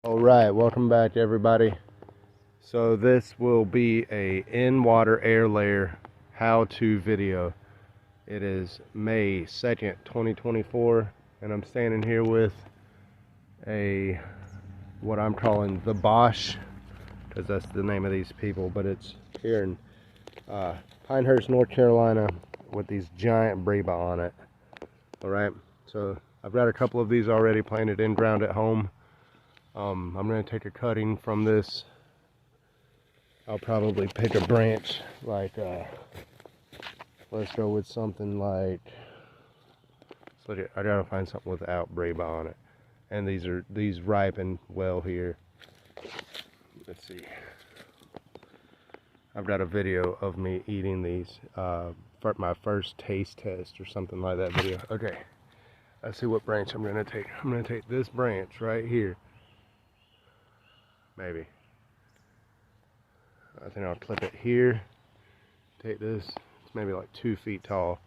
Alright, welcome back everybody. So this will be a in-water air layer how-to video. It is May 2nd, 2024, and I'm standing here with what I'm calling the Bosch, because that's the name of these people, but it's here in Pinehurst, North Carolina, with these giant Breba on it. Alright, so I've got a couple of these already planted in ground at home. I'm going to take a cutting from this. I'll probably pick a branch like, let's go with something like, I gotta find something without Breba on it. And these ripen well here. Let's see. I've got a video of me eating these, for my first taste test or something like that video. Okay, let's see what branch I'm going to take. I'm going to take this branch right here. Maybe. I think I'll clip it here. Take this, it's maybe like 2 feet tall.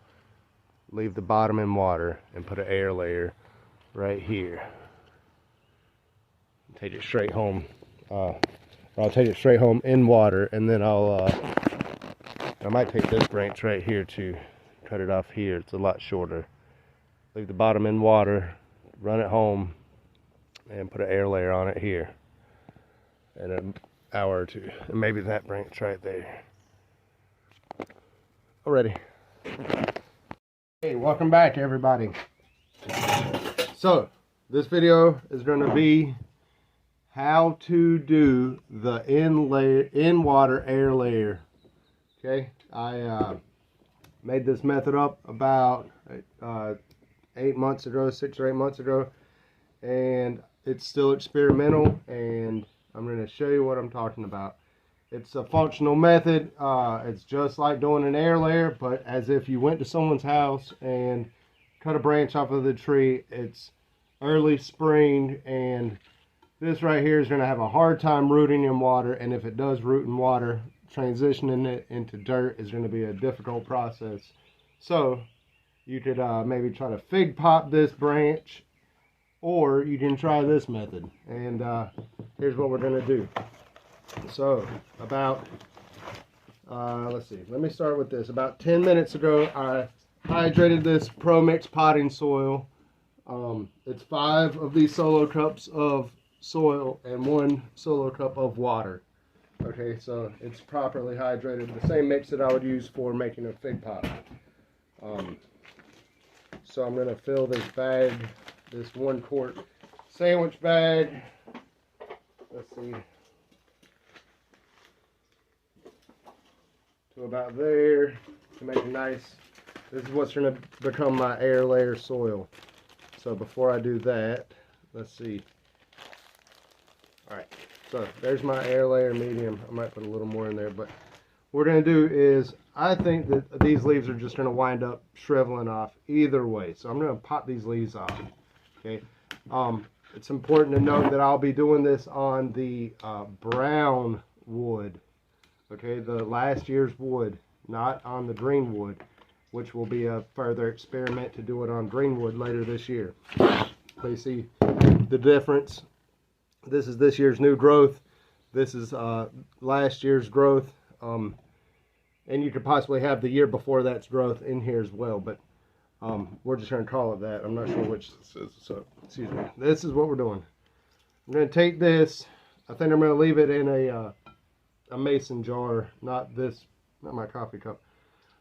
Leave the bottom in water and put an air layer right here. Take it straight home. I'll take it straight home in water, and then I might take this branch right here to cut it off here. It's a lot shorter. Leave the bottom in water, run it home, and put an air layer on it here. In an hour or two, and maybe that branch right there. Already. Hey, welcome back everybody. So this video is going to be how to do the in water air layer. Okay, I made this method up about 8 months ago, 6 or 8 months ago, and it's still experimental, and I'm going to show you what I'm talking about. It's a functional method. It's just like doing an air layer, but as if you went to someone's house and cut a branch off of the tree. It's early spring, and this right here is going to have a hard time rooting in water, and if it does root in water, transitioning it into dirt is going to be a difficult process. So you could maybe try to fig pop this branch, or you can try this method. And here's what we're going to do. So about, let's see, let me start with this. About 10 minutes ago, I hydrated this Pro Mix potting soil. It's 5 of these solo cups of soil and 1 solo cup of water. Okay, so it's properly hydrated. The same mix that I would use for making a fig pop. So I'm going to fill this bag, this 1 quart sandwich bag. Let's see, to about there, to make a nice, this is what's going to become my air layer soil. So before I do that, let's see. Alright, so there's my air layer medium. I might put a little more in there, but what we're going to do is, I think that these leaves are just going to wind up shriveling off either way. So I'm going to pop these leaves off. Okay. It's important to note that I'll be doing this on the brown wood. Okay, the last year's wood, not on the green wood, which will be a further experiment to do it on green wood later this year. So you see the difference. This is this year's new growth. This is last year's growth. And you could possibly have the year before that's growth in here as well, but we're just going to call it that. I'm not sure which this is, so excuse me. This is what we're doing. I'm going to take this. I think I'm going to leave it in a mason jar, not my coffee cup.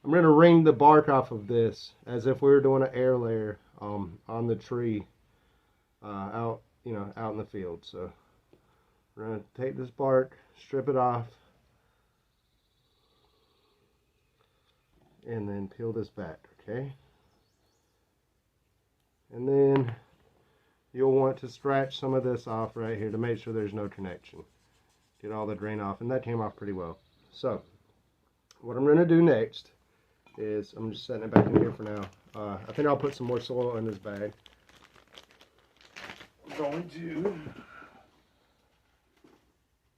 I'm going to wring the bark off of this as if we were doing an air layer on the tree out in the field. So we're going to take this bark, strip it off, and then peel this back. Okay. And then you'll want to scratch some of this off right here to make sure there's no connection. Get all the grain off, and that came off pretty well. So what I'm going to do next is, I'm just setting it back in here for now. I think I'll put some more soil in this bag. I'm going to,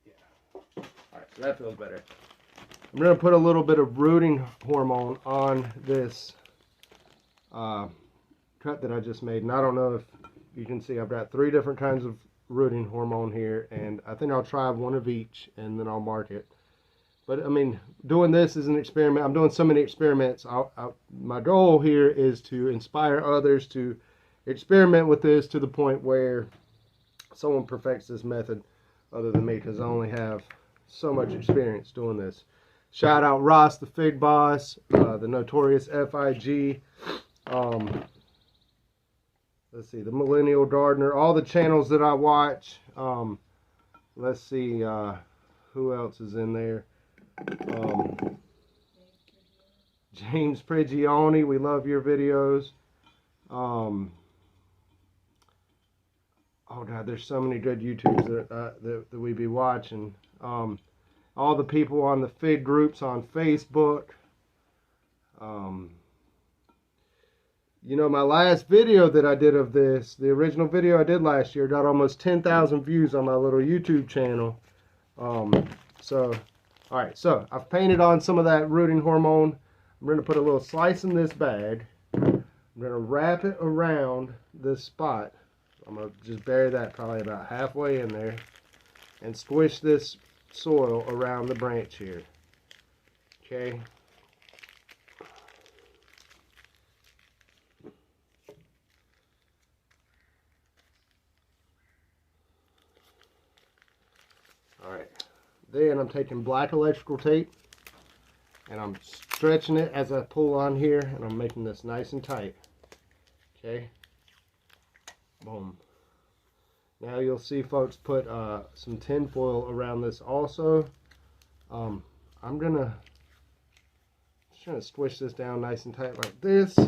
yeah. Alright, so that feels better. I'm going to put a little bit of rooting hormone on this cut that I just made, and I don't know if you can see I've got 3 different kinds of rooting hormone here, and I think I'll try one of each and then I'll mark it. But I mean, doing this is an experiment. I'm doing so many experiments. My goal here is to inspire others to experiment with this to the point where someone perfects this method other than me, because I only have so much experience doing this. Shout out Ross the Fig Boss, the Notorious FIG, let's see, the Millennial Gardener, all the channels that I watch. Let's see, who else is in there? James Prigioni, we love your videos. Oh God, there's so many good YouTubers that we be watching. All the people on the fig groups on Facebook. You know, my last video that I did of this, the original video I did last year, got almost 10,000 views on my little YouTube channel. Alright, so I've painted on some of that rooting hormone. I'm going to put a little slice in this bag. I'm going to wrap it around this spot. I'm going to just bury that probably about halfway in there and squish this soil around the branch here. Okay. Alright. Then I'm taking black electrical tape and I'm stretching it as I pull on here, and I'm making this nice and tight. Okay. Boom. Now you'll see folks put some tin foil around this also. I'm just gonna squish this down nice and tight like this,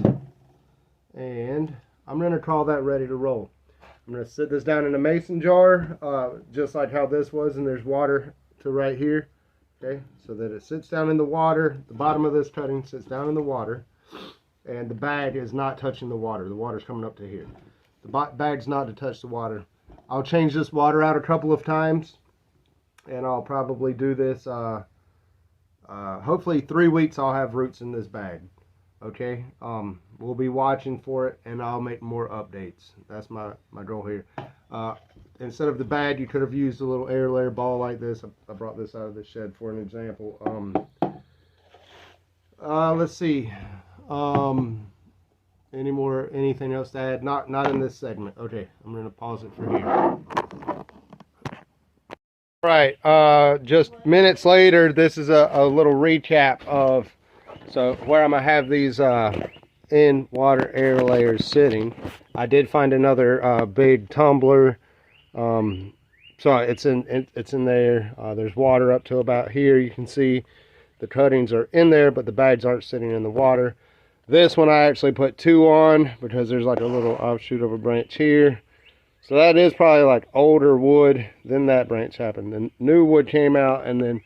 and I'm gonna call that ready to roll. I'm gonna sit this down in a mason jar, just like how this was, and there's water to right here. Okay, so that it sits down in the water. The bottom of this cutting sits down in the water, and the bag is not touching the water. The water's coming up to here. The bag's not to touch the water. I'll change this water out a couple of times, and I'll probably do this, hopefully 3 weeks I'll have roots in this bag. Okay, we'll be watching for it, and I'll make more updates. That's my goal here. Instead of the bag, you could have used a little air layer ball like this. I brought this out of the shed for an example. Let's see. Anything else to add? Not in this segment. Okay, I'm going to pause it for here. Right, just minutes later, this is a little recap of where I'm going to have these in water air layers sitting. I did find another big tumbler. So it's in there. There's water up to about here. You can see the cuttings are in there, but the bags aren't sitting in the water. This one I actually put 2 on because there's like a little offshoot of a branch here. So that is probably like older wood. Then that branch happened. Then new wood came out, and then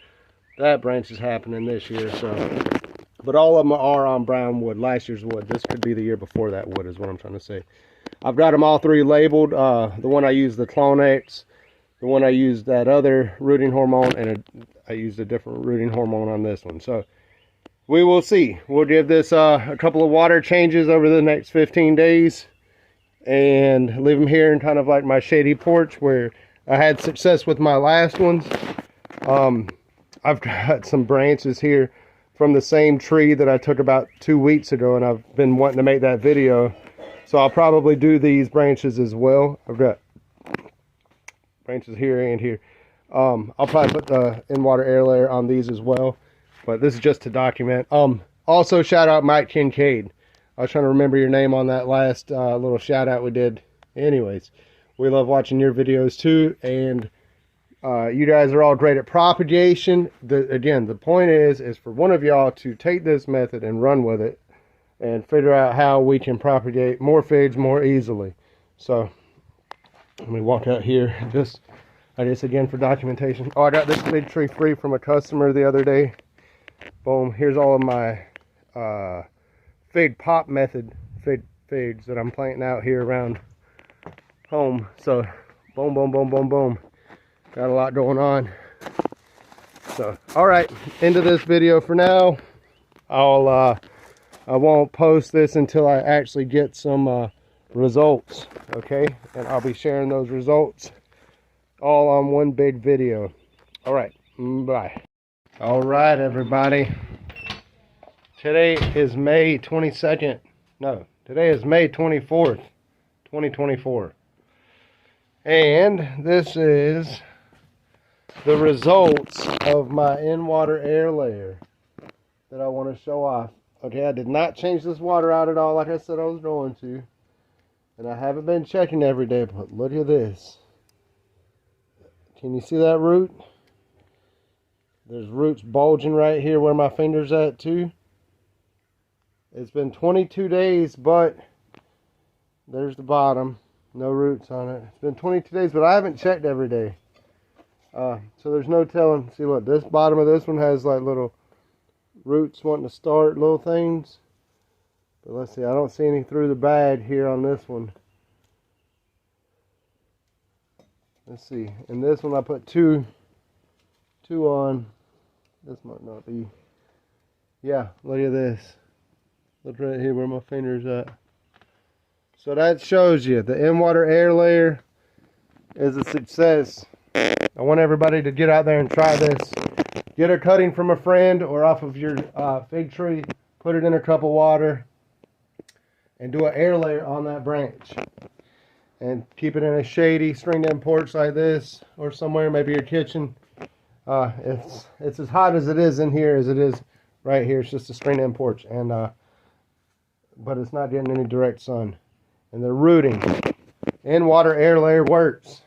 that branch is happening this year. So, but all of them are on brown wood, last year's wood. This could be the year before that wood is what I'm trying to say. I've got them all 3 labeled. The one I used, the Clonex, the one I used, that other rooting hormone, and I used a different rooting hormone on this one. So we will see. We'll give this a couple of water changes over the next 15 days and leave them here in kind of like my shady porch where I had success with my last ones. I've got some branches here from the same tree that I took about 2 weeks ago, and I've been wanting to make that video. So I'll probably do these branches as well. I've got branches here and here. I'll probably put the in-water air layer on these as well. But this is just to document. Also, shout out Mike Kincaid. I was trying to remember your name on that last little shout out we did. Anyways, we love watching your videos too. And you guys are all great at propagation. Again, the point is for one of y'all to take this method and run with it and figure out how we can propagate more figs more easily. So let me walk out here. I guess again for documentation. Oh, I got this big tree free from a customer the other day. Boom. Here's all of my fig pop method figs that I'm planting out here around home. So boom, boom, boom, boom, boom. Got a lot going on. So all right, into this video for now. I won't post this until I actually get some results, okay? And I'll be sharing those results all on one big video. All right, bye. All right, everybody. Today is May 22nd. No, today is May 24th, 2024. And this is the results of my in-water air layer that I want to show off. Okay, I did not change this water out at all like I said I was going to. And I haven't been checking every day, but look at this. Can you see that root? There's roots bulging right here where my finger's at too. It's been 22 days, but there's the bottom. No roots on it. It's been 22 days, but I haven't checked every day. So there's no telling. See, look, this bottom of this one has like little roots wanting to start, little things. But let's see, I don't see any through the bag here on this one. Let's see. And this one I put two on. This might not be. Yeah, look at this. Look right here where my finger's at. So that shows you the in-water air layer is a success. I want everybody to get out there and try this. Get a cutting from a friend or off of your fig tree. Put it in a cup of water. And do an air layer on that branch. And keep it in a shady stringed-in porch like this. Or somewhere, maybe your kitchen. It's as hot as it is in here as it is right here. It's just a stringed-in porch. And but it's not getting any direct sun. And they're rooting. In-water air layer works.